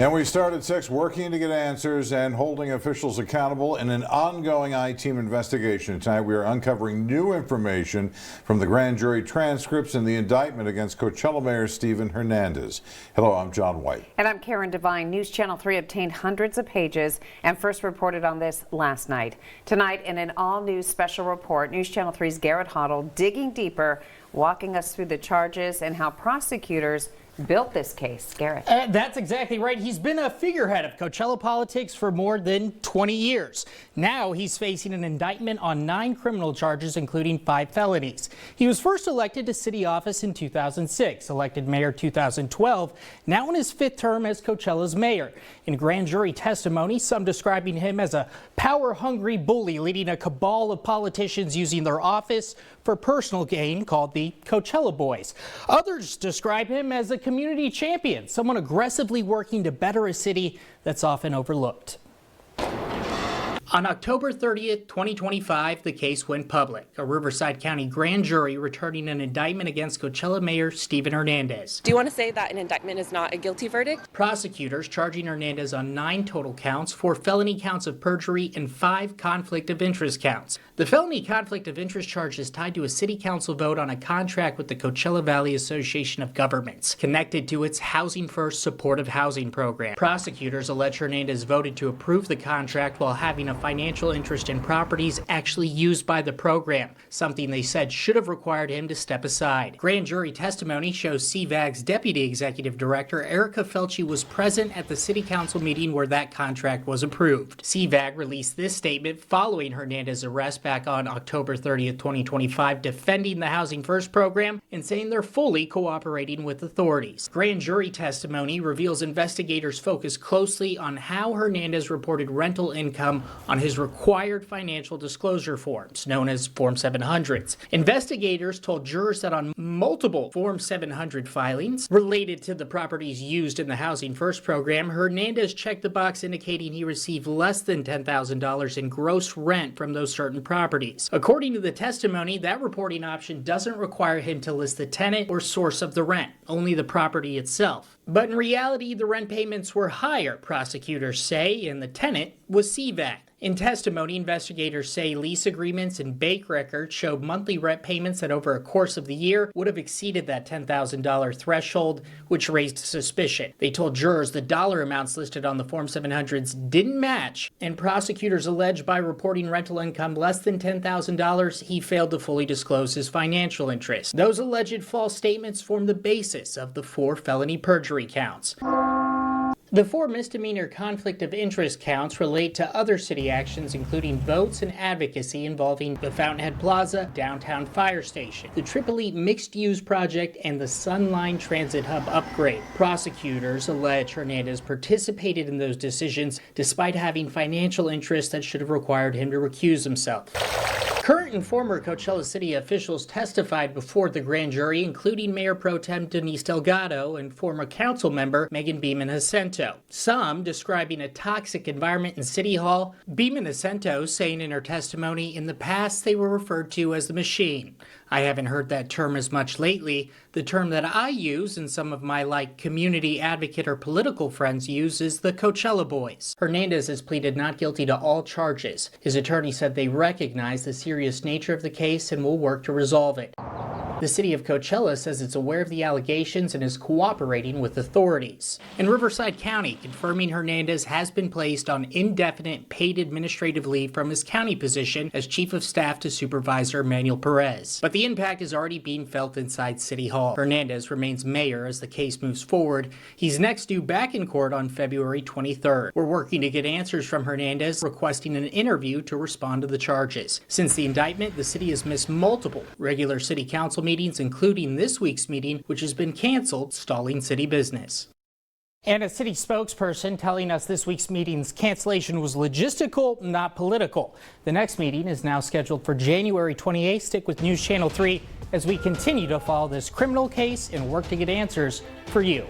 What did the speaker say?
And we start at 6, working to get answers and holding officials accountable in an ongoing I-Team investigation. Tonight we are uncovering new information from the grand jury transcripts and the indictment against Coachella Mayor Steven Hernandez. Hello, I'm John White. And I'm Karen Devine. News Channel 3 obtained hundreds of pages and first reported on this last night. Tonight, in an all-news special report, News Channel 3's Garrett Hoddle digging deeper, walking us through the charges and how prosecutors built this case. Garrett. That's exactly right. He's been a figurehead of Coachella politics for more than 20 years. Now he's facing an indictment on 9 criminal charges, including 5 felonies. He was first elected to city office in 2006, elected mayor 2012, now in his 5th term as Coachella's mayor. In grand jury testimony, some describing him as a power-hungry bully leading a cabal of politicians using their office for personal gain called the Coachella Boys. Others describe him as a community champion, someone aggressively working to better a city that's often overlooked. On October 30th, 2025, the case went public. A Riverside County grand jury returning an indictment against Coachella Mayor Steven Hernandez. Do you want to say that an indictment is not a guilty verdict? Prosecutors charging Hernandez on 9 total counts, 4 felony counts of perjury, and 5 conflict of interest counts. The felony conflict of interest charge is tied to a city council vote on a contract with the Coachella Valley Association of Governments, connected to its Housing First supportive housing program. Prosecutors allege Hernandez voted to approve the contract while having a financial interest in properties actually used by the program, something they said should have required him to step aside. Grand jury testimony shows CVAG's Deputy Executive Director Erica Felci was present at the City Council meeting where that contract was approved. CVAG released this statement following Hernandez's arrest back on October 30th, 2025, defending the Housing First program and saying they're fully cooperating with authorities. Grand jury testimony reveals investigators focus closely on how Hernandez reported rental income on his required financial disclosure forms, known as Form 700s. Investigators told jurors that on multiple Form 700 filings related to the properties used in the Housing First program, Hernandez checked the box indicating he received less than $10,000 in gross rent from those certain properties. According to the testimony, that reporting option doesn't require him to list the tenant or source of the rent, only the property itself. But in reality, the rent payments were higher, prosecutors say, and the tenant was CVAG. In testimony, investigators say lease agreements and bank records showed monthly rent payments that over a course of the year would have exceeded that $10,000 threshold, which raised suspicion. They told jurors the dollar amounts listed on the Form 700s didn't match, and prosecutors allege by reporting rental income less than $10,000, he failed to fully disclose his financial interests. Those alleged false statements form the basis of the 4 felony perjury counts. The 4 misdemeanor conflict of interest counts relate to other city actions, including votes and advocacy involving the Fountainhead Plaza, downtown fire station, the Tripoli mixed-use project, and the Sunline Transit Hub upgrade. Prosecutors allege Hernandez participated in those decisions despite having financial interests that should have required him to recuse himself. Current and former Coachella City officials testified before the grand jury, including Mayor Pro Tem Denise Delgado and former council member Megan Beeman-Jacinto. Some describing a toxic environment in City Hall, Beeman-Jacinto saying in her testimony in the past they were referred to as the machine. I haven't heard that term as much lately. The term that I use and some of my community advocate or political friends use is the Coachella Boys. Hernandez has pleaded not guilty to all charges. His attorney said they recognize the serious nature of the case and will work to resolve it. The city of Coachella says it's aware of the allegations and is cooperating with authorities. In Riverside County, confirming Hernandez has been placed on indefinite paid administrative leave from his county position as Chief of Staff to Supervisor Manuel Perez. But the impact is already being felt inside City Hall. Hernandez remains mayor as the case moves forward. He's next due back in court on February 23rd. We're working to get answers from Hernandez, requesting an interview to respond to the charges. Since the indictment, the city has missed multiple regular city council meetings, including this week's meeting, which has been canceled, stalling city business. And a city spokesperson telling us this week's meeting's cancellation was logistical, not political. The next meeting is now scheduled for January 28th. Stick with News Channel 3 as we continue to follow this criminal case and work to get answers for you.